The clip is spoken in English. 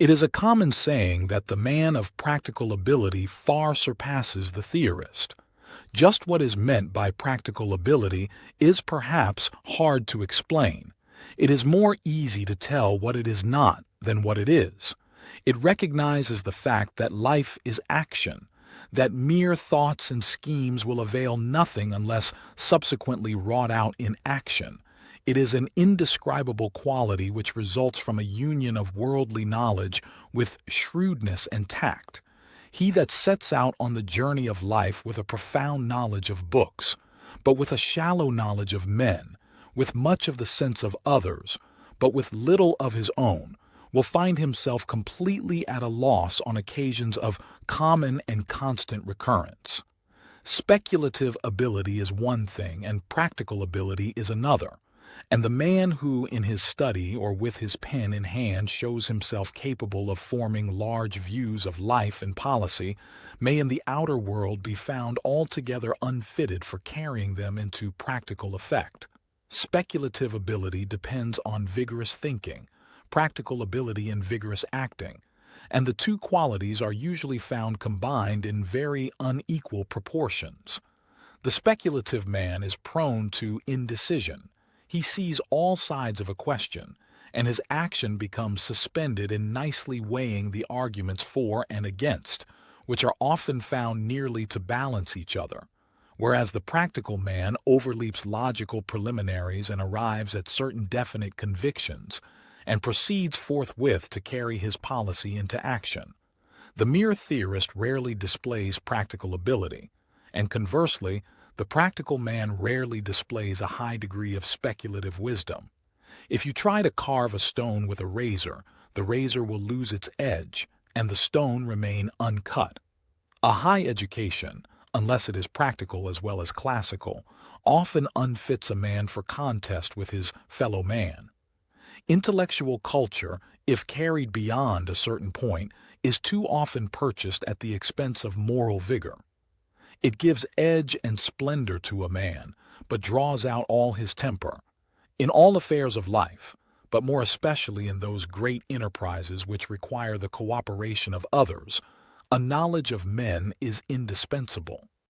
It is a common saying that the man of practical ability far surpasses the theorist. Just what is meant by practical ability is perhaps hard to explain. It is more easy to tell what it is not than what it is. It recognizes the fact that life is action, that mere thoughts and schemes will avail nothing unless subsequently wrought out in action. It is an indescribable quality which results from a union of worldly knowledge with shrewdness and tact. He that sets out on the journey of life with a profound knowledge of books, but with a shallow knowledge of men, with much of the sense of others, but with little of his own, will find himself completely at a loss on occasions of common and constant recurrence. Speculative ability is one thing, and practical ability is another. And the man who, in his study or with his pen in hand, shows himself capable of forming large views of life and policy, may in the outer world be found altogether unfitted for carrying them into practical effect. Speculative ability depends on vigorous thinking, practical ability in vigorous acting, and the two qualities are usually found combined in very unequal proportions. The speculative man is prone to indecision. He sees all sides of a question, and his action becomes suspended in nicely weighing the arguments for and against, which are often found nearly to balance each other, whereas the practical man overleaps logical preliminaries and arrives at certain definite convictions, and proceeds forthwith to carry his policy into action. The mere theorist rarely displays practical ability, and conversely, the practical man rarely displays a high degree of speculative wisdom. If you try to carve a stone with a razor, the razor will lose its edge, and the stone remain uncut. A high education, unless it is practical as well as classical, often unfits a man for contest with his fellow man. Intellectual culture, if carried beyond a certain point, is too often purchased at the expense of moral vigor. It gives edge and splendor to a man, but draws out all his temper. In all affairs of life, but more especially in those great enterprises which require the cooperation of others, a knowledge of men is indispensable.